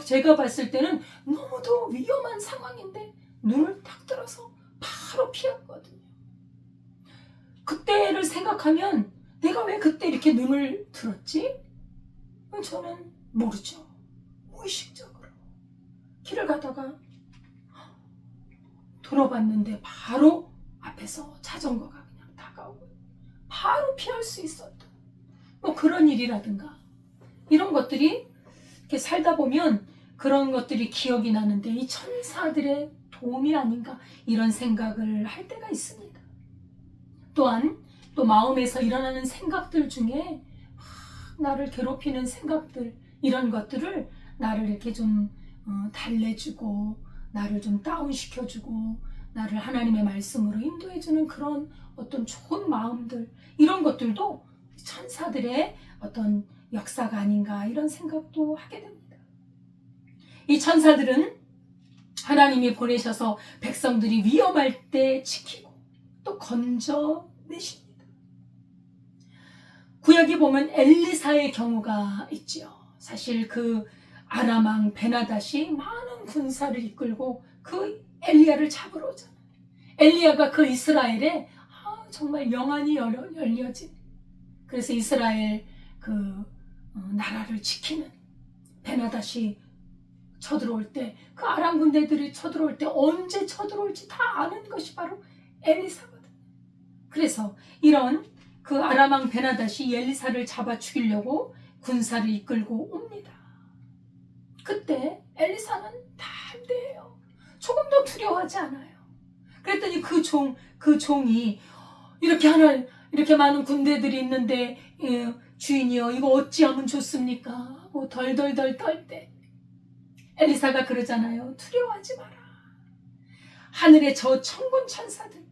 제가 봤을 때는 너무도 위험한 상황인데 눈을 딱 들어서 바로 피했거든요. 그때를 생각하면 내가 왜 그때 이렇게 눈을 들었지? 저는 모르죠. 무의식적으로 길을 가다가 돌아봤는데 바로 앞에서 자전거가 그냥 다가오고 바로 피할 수 있었던 뭐 그런 일이라든가 이런 것들이 이렇게 살다 보면 그런 것들이 기억이 나는데 이 천사들의 도움이 아닌가 이런 생각을 할 때가 있습니다. 또한 또 마음에서 일어나는 생각들 중에 나를 괴롭히는 생각들 이런 것들을 나를 이렇게 좀 달래주고 나를 좀 다운시켜주고 나를 하나님의 말씀으로 인도해주는 그런 어떤 좋은 마음들 이런 것들도 천사들의 어떤 역사가 아닌가 이런 생각도 하게 됩니다. 이 천사들은 하나님이 보내셔서 백성들이 위험할 때 지키고 또 건져내십니다. 구약에 보면 엘리사의 경우가 있지요. 사실 그 아람 왕 베나닷이 많은 군사를 이끌고 그 엘리야를 잡으러 오잖아요. 엘리야가 그 이스라엘에 정말 영안이 열려진 그래서 이스라엘 그 나라를 지키는 베나닷이 쳐들어올 때 그 아람 군대들이 쳐들어올 때 언제 쳐들어올지 다 아는 것이 바로 엘리사거든요. 그래서 이런 그 아람 왕 베나닷이 엘리사를 잡아 죽이려고 군사를 이끌고 옵니다. 그때 엘리사는 담대해요. 조금도 두려워하지 않아요. 그랬더니 그 종이 이렇게 많은 군대들이 있는데 주인이여 이거 어찌하면 좋습니까? 하고 덜덜덜 떨 때 엘리사가 그러잖아요. 두려워하지 마라. 하늘의 저 천군 천사들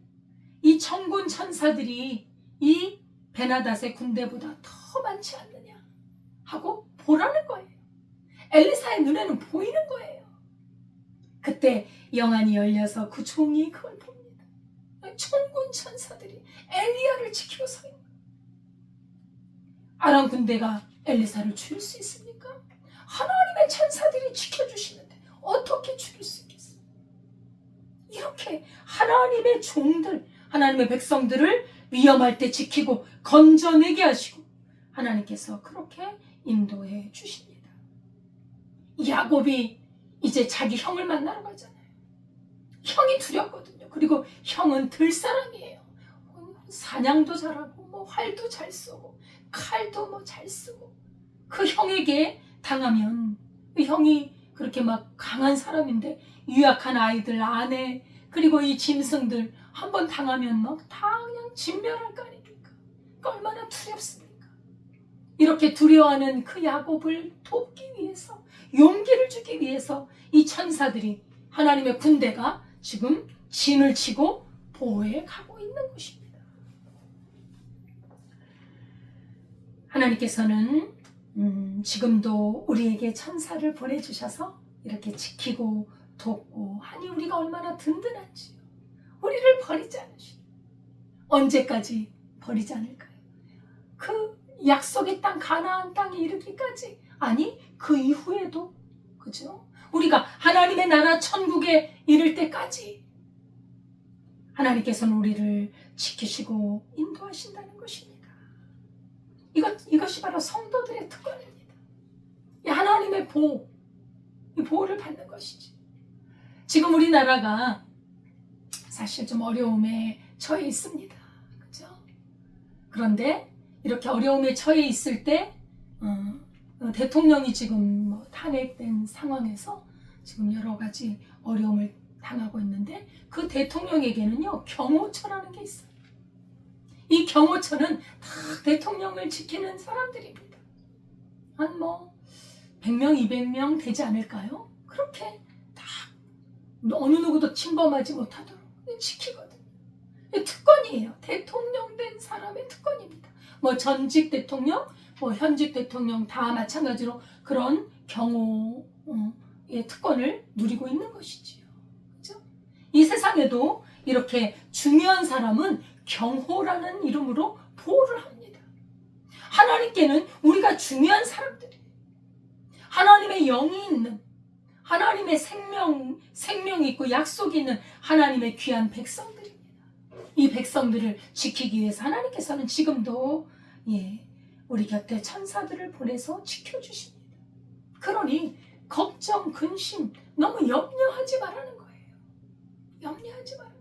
이 천군 천사들이 이 베나닷의 군대보다 더 많지 않느냐 하고 보라는 거예요. 엘리사의 눈에는 보이는 거예요. 그때 영안이 열려서 그 종이 그걸 봅니다. 천군 천사들이 엘리야를 지키고 서 있는 거예요. 아람 군대가 엘리사를 죽일 수 있습니까? 하나님의 천사들이 지켜주시는데 어떻게 죽일 수 있겠어요? 이렇게 하나님의 종들, 하나님의 백성들을 위험할 때 지키고 건져내게 하시고 하나님께서 그렇게 인도해 주십니다. 야곱이 이제 자기 형을 만나러 가잖아요. 형이 두렵거든요. 그리고 형은 들사람이에요. 사냥도 잘하고 뭐 활도 잘 쏘고 칼도 뭐 잘 쓰고 그 형에게 당하면 그 형이 그렇게 막 강한 사람인데 유약한 아이들 아내 그리고 이 짐승들 한번 당하면 막 다 그냥 진멸할 거 아닙니까? 얼마나 두렵습니까? 이렇게 두려워하는 그 야곱을 돕기 위해서 용기를 주기 위해서 이 천사들이 하나님의 군대가 지금 진을 치고 보호해 가고 있는 것입니다. 하나님께서는 지금도 우리에게 천사를 보내주셔서 이렇게 지키고 돕고 하니 우리가 얼마나 든든한지요. 우리를 버리지 않으시고 언제까지 버리지 않을까요? 그 약속의 땅 가나안 땅에 이르기까지 아니 그 이후에도 그죠? 우리가 하나님의 나라 천국에 이를 때까지 하나님께서는 우리를 지키시고 인도하신다는 것입니다. 이것이 바로 성도들의 특권입니다. 이 하나님의 보호, 이 보호를 받는 것이지. 지금 우리나라가 사실 좀 어려움에 처해 있습니다. 그죠? 그런데 이렇게 어려움에 처해 있을 때 대통령이 지금 뭐 탄핵된 상황에서 지금 여러 가지 어려움을 당하고 있는데 그 대통령에게는요 경호처라는 게 있어요. 이 경호처는 다 대통령을 지키는 사람들입니다. 한 뭐 100명, 200명 되지 않을까요? 그렇게 다 어느 누구도 침범하지 못하도록 지키거든요. 특권이에요. 대통령 된 사람의 특권입니다. 뭐 전직 대통령, 뭐 현직 대통령 다 마찬가지로 그런 경호의 특권을 누리고 있는 것이지요. 그렇죠? 이 세상에도 이렇게 중요한 사람은 경호라는 이름으로 보호를 합니다. 하나님께는 우리가 중요한 사람들이에요. 하나님의 영이 있는, 하나님의 생명이 있고 약속이 있는 하나님의 귀한 백성들입니다. 이 백성들을 지키기 위해서 하나님께서는 지금도 우리 곁에 천사들을 보내서 지켜주십니다. 그러니 걱정, 근심 너무 염려하지 말라는 거예요. 염려하지 말라.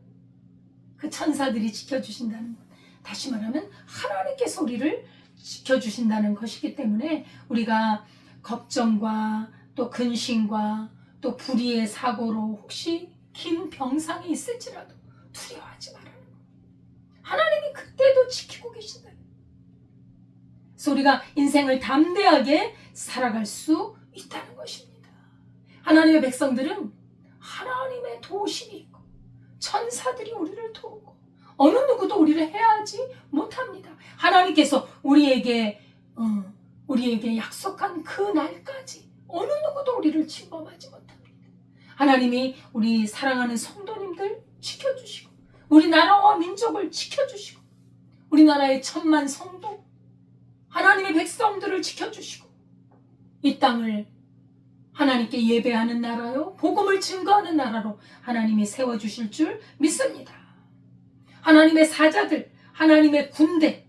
그 천사들이 지켜주신다는 것, 다시 말하면 하나님께서 우리를 지켜주신다는 것이기 때문에 우리가 걱정과 또 근심과 또 불의의 사고로 혹시 긴 병상에 있을지라도 두려워하지 말라는 거예요. 하나님이 그때도 지키고 계신다는 거예요. 그래서 우리가 인생을 담대하게 살아갈 수 있다는 것입니다. 하나님의 백성들은 하나님의 도우심이 있고 천사들이 우리를 도우고 어느 누구도 우리를 해하지 못합니다. 하나님께서 우리에게 약속한 그 날까지 어느 누구도 우리를 침범하지 못합니다. 하나님이 우리 사랑하는 성도님들 지켜주시고 우리나라와 민족을 지켜주시고 우리나라의 천만 성도 하나님의 백성들을 지켜주시고 이 땅을 하나님께 예배하는 나라요 복음을 증거하는 나라로 하나님이 세워주실 줄 믿습니다. 하나님의 사자들, 하나님의 군대,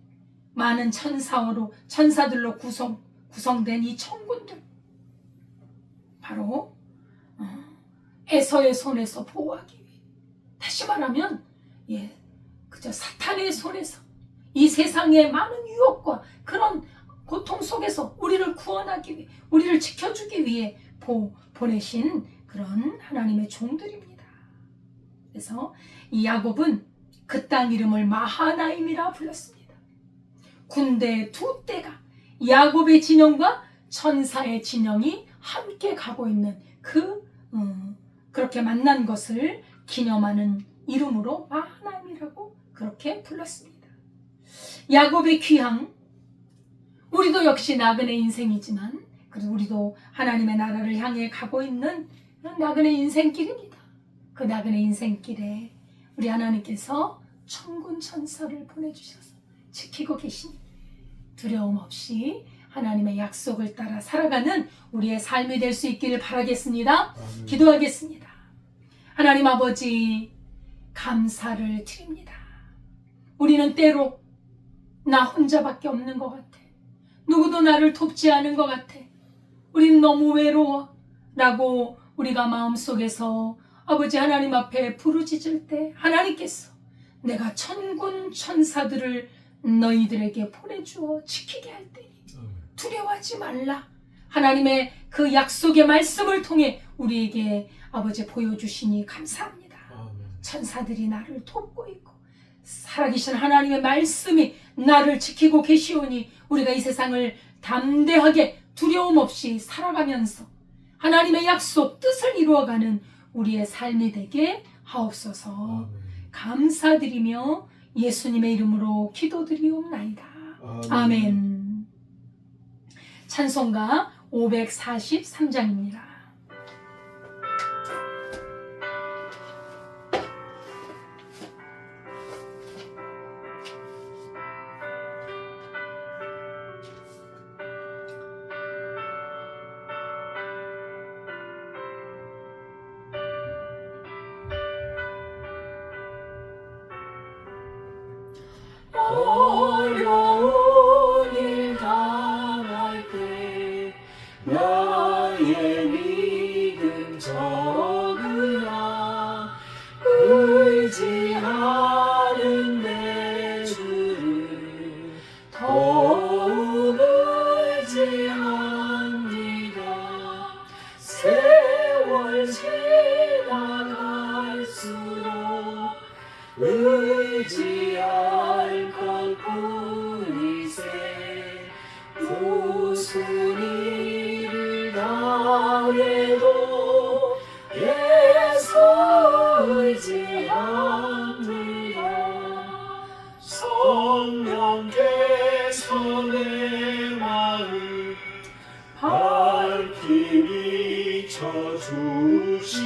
많은 천사들로 구성된 이 천군들, 바로 에서의 손에서 보호하기 위해, 다시 말하면 그저 사탄의 손에서 이 세상의 많은 유혹과 그런 고통 속에서 우리를 구원하기 위해, 우리를 지켜주기 위해 보내신 그런 하나님의 종들입니다. 그래서 이 야곱은 그 땅 이름을 마하나임이라 불렀습니다. 군대 두 떼가 야곱의 진영과 천사의 진영이 함께 가고 있는 그렇게 만난 것을 기념하는 이름으로 마하나임이라고 그렇게 불렀습니다. 야곱의 귀향, 우리도 역시 나그네 인생이지만 그래도 우리도 하나님의 나라를 향해 가고 있는 나그네 인생길입니다. 그 나그네 인생길에 우리 하나님께서 천군 천사를 보내주셔서 지키고 계시니 두려움 없이 하나님의 약속을 따라 살아가는 우리의 삶이 될 수 있기를 바라겠습니다. 기도하겠습니다. 하나님 아버지, 감사를 드립니다. 우리는 때로 나 혼자밖에 없는 것 같아. 누구도 나를 돕지 않은 것 같아. 우린 너무 외로워 라고 우리가 마음속에서 아버지 하나님 앞에 부르짖을 때 하나님께서 내가 천군 천사들을 너희들에게 보내주어 지키게 할 때니 두려워하지 말라. 하나님의 그 약속의 말씀을 통해 우리에게 아버지 보여주시니 감사합니다. 천사들이 나를 돕고 있고 살아계신 하나님의 말씀이 나를 지키고 계시오니 우리가 이 세상을 담대하게 두려움 없이 살아가면서 하나님의 약속 뜻을 이루어가는 우리의 삶이 되게 하옵소서. 감사드리며 예수님의 이름으로 기도드리옵나이다. 아멘. 찬송가 543장입니다. 어려운 일 당할 때 나의 믿음 적으나 의지하는 내 주를 더욱 의지합니다. 세월 지나갈수록 의지할 것뿐이세. 무슨 일을 당해도 예수 의지합니다. 성령께서 내 마음 밝히 비춰주시니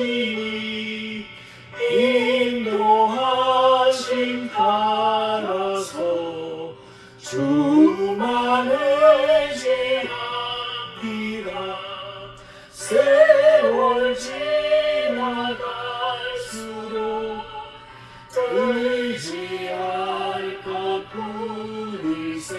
인도하심 따라서 주만 의지합니다. 세월 지나갈수록 의지할 것뿐이세.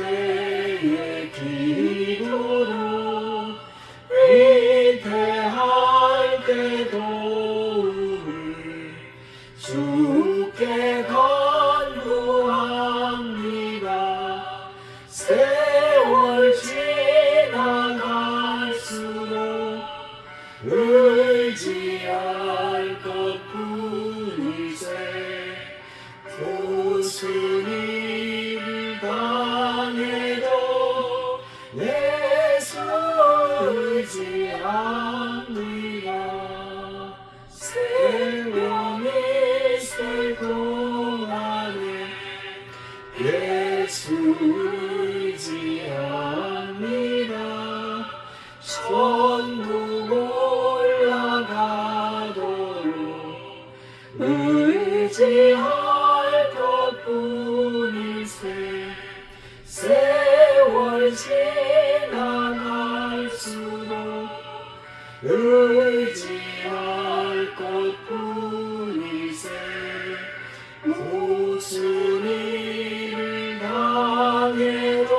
때의 기도로 위태할 때 도움을 주께 간구합니다. 세월 지나갈수록 의지할 것뿐이세. 무슨 일을 당해도 예수 의지합니다. 세월이 있을 동안에 예수 의지합니다. 천국 올라가도록 의지할 것뿐일세. 세월 지나갈수록 의지할 것뿐일세. 무슨 일을 당해도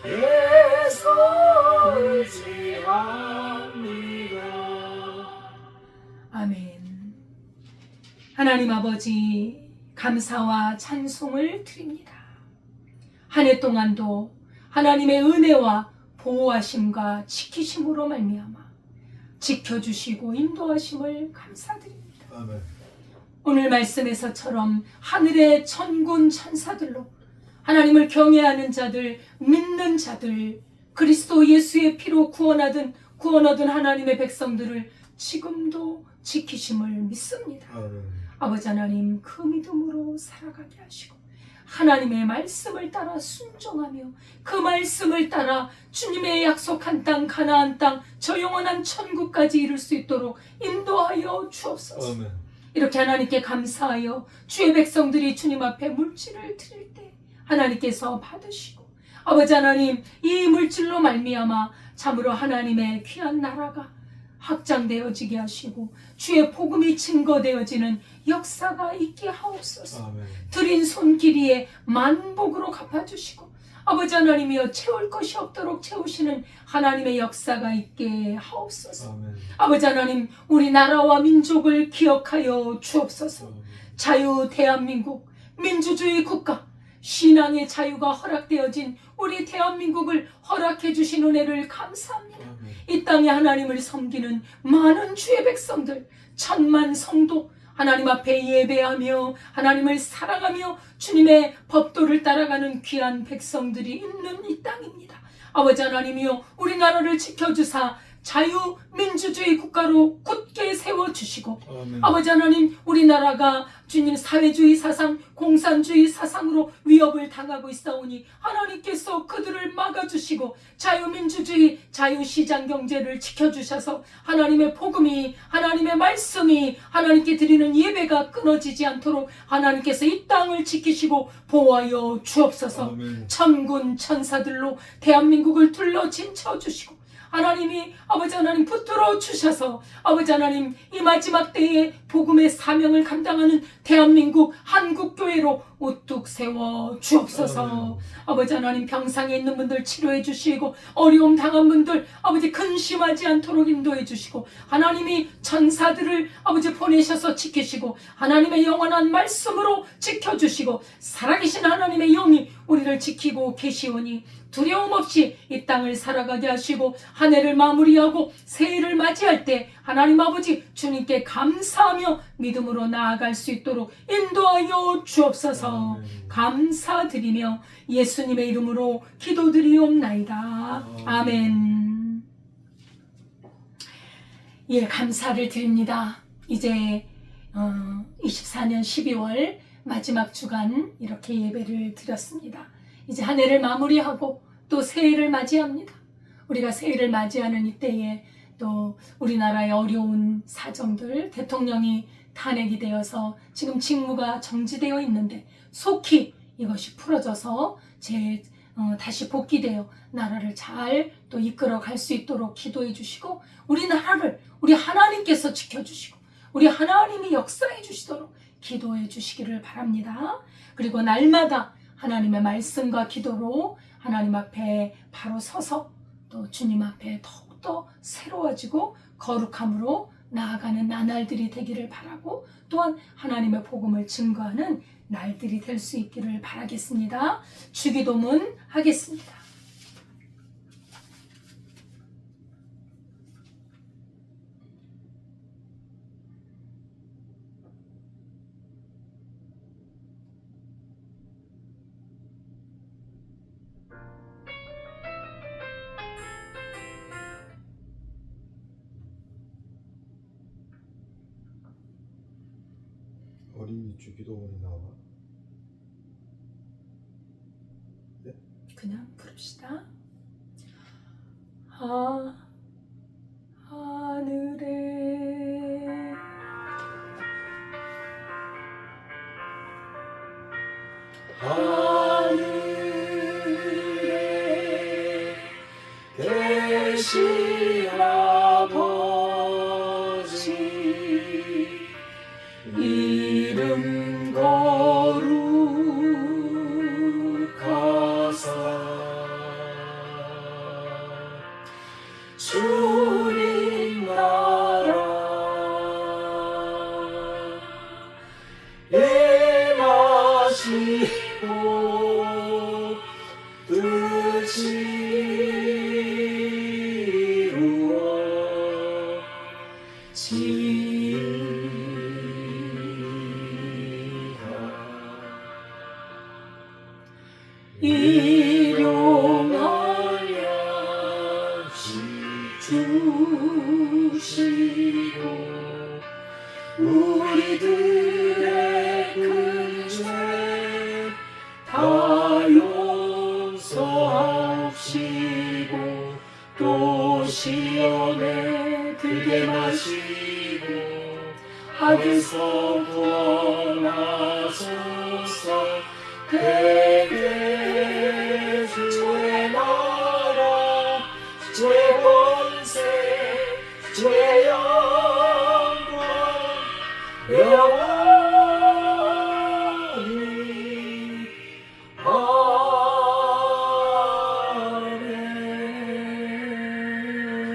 예수 의지합니다. 아멘. 하나님 아버지, 감사와 찬송을 드립니다. 한 해 동안도 하나님의 은혜와 보호하심과 지키심으로 말미암아 지켜주시고 인도하심을 감사드립니다. 아멘. 오늘 말씀에서처럼 하늘의 천군 천사들로 하나님을 경외하는 자들, 믿는 자들, 그리스도 예수의 피로 구원 얻은 하나님의 백성들을 지금도 지키심을 믿습니다. 아멘. 아버지 하나님, 그 믿음으로 살아가게 하시고 하나님의 말씀을 따라 순종하며 그 말씀을 따라 주님의 약속한 땅, 가나안 땅, 저 영원한 천국까지 이룰 수 있도록 인도하여 주옵소서. 아멘. 이렇게 하나님께 감사하여 주의 백성들이 주님 앞에 물질을 드릴 때 하나님께서 받으시고, 아버지 하나님, 이 물질로 말미암아 참으로 하나님의 귀한 나라가 확장되어지게 하시고 주의 복음이 증거되어지는 역사가 있게 하옵소서. 아멘. 드린 손길이에 만복으로 갚아주시고 아버지 하나님이여 채울 것이 없도록 채우시는 하나님의 역사가 있게 하옵소서. 아멘. 아버지 하나님, 우리 나라와 민족을 기억하여 주옵소서. 자유 대한민국, 민주주의 국가, 신앙의 자유가 허락되어진 우리 대한민국을 허락해 주신 은혜를 감사합니다. 아멘. 이 땅에 하나님을 섬기는 많은 주의 백성들, 천만 성도 하나님 앞에 예배하며 하나님을 사랑하며 주님의 법도를 따라가는 귀한 백성들이 있는 이 땅입니다. 아버지 하나님이여, 우리나라를 지켜주사 자유민주주의 국가로 굳게 세워주시고, 아멘. 아버지 하나님, 우리나라가 주님 사회주의 사상, 공산주의 사상으로 위협을 당하고 있사오니 하나님께서 그들을 막아주시고 자유민주주의, 자유시장 경제를 지켜주셔서 하나님의 복음이, 하나님의 말씀이, 하나님께 드리는 예배가 끊어지지 않도록 하나님께서 이 땅을 지키시고 보호하여 주옵소서. 아멘. 천군 천사들로 대한민국을 둘러 진쳐주시고 하나님이 아버지 하나님 붙들어 주셔서 아버지 하나님, 이 마지막 때에 복음의 사명을 감당하는 대한민국 한국교회로 우뚝 세워 주옵소서. 아버지 하나님, 병상에 있는 분들 치료해 주시고 어려움 당한 분들 아버지 근심하지 않도록 인도해 주시고 하나님이 천사들을 아버지 보내셔서 지키시고 하나님의 영원한 말씀으로 지켜주시고 살아계신 하나님의 영이 우리를 지키고 계시오니 두려움 없이 이 땅을 살아가게 하시고 한 해를 마무리하고 새해를 맞이할 때 하나님 아버지 주님께 감사하며 믿음으로 나아갈 수 있도록 인도하여 주옵소서. 아멘. 감사드리며 예수님의 이름으로 기도드리옵나이다. 아멘. 예, 감사를 드립니다. 이제 24년 12월 마지막 주간 이렇게 예배를 드렸습니다. 이제 한 해를 마무리하고 또 새해를 맞이합니다. 우리가 새해를 맞이하는 이때에 또 우리나라의 어려운 사정들, 대통령이 탄핵이 되어서 지금 직무가 정지되어 있는데 속히 이것이 풀어져서 다시 복귀되어 나라를 잘 또 이끌어 갈 수 있도록 기도해 주시고 우리 나라를 우리 하나님께서 지켜주시고 우리 하나님이 역사해 주시도록 기도해 주시기를 바랍니다. 그리고 날마다 하나님의 말씀과 기도로 하나님 앞에 바로 서서 또 주님 앞에 더욱더 새로워지고 거룩함으로 나아가는 나날들이 되기를 바라고 또한 하나님의 복음을 증거하는 날들이 될 수 있기를 바라겠습니다. 주기도문 하겠습니다. 어린이 주기도문이 나와. 그냥 부릅시다. 하늘에 하늘에 계신 아버지 이름 거룩하사 주님 나라 임하시고 뜻이 일용하여 주시고 우리들의 큰 죄 다 용서하시고 또 시험에 들게 마시고 악에서 구원하소서. 대개 주의 나라 주의 권세 주의 영광 영원히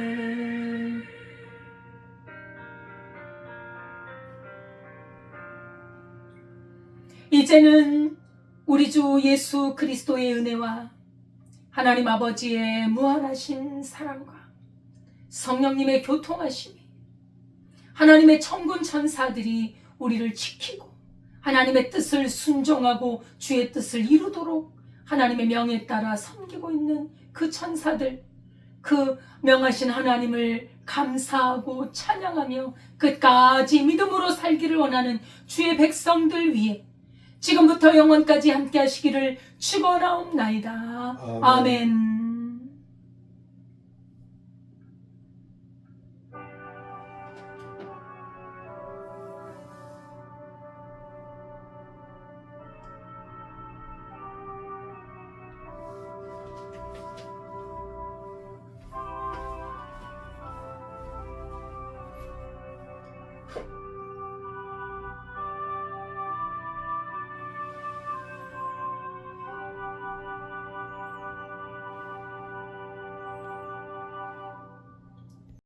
아멘. 이제는 우리 주 예수 그리스도의 은혜와 하나님 아버지의 무한하신 사랑과 성령님의 교통하심이 하나님의 천군 천사들이 우리를 지키고 하나님의 뜻을 순종하고 주의 뜻을 이루도록 하나님의 명에 따라 섬기고 있는 그 천사들, 그 명하신 하나님을 감사하고 찬양하며 끝까지 믿음으로 살기를 원하는 주의 백성들 위해 지금부터 영원까지 함께 하시기를 축원하옵나이다. 아멘.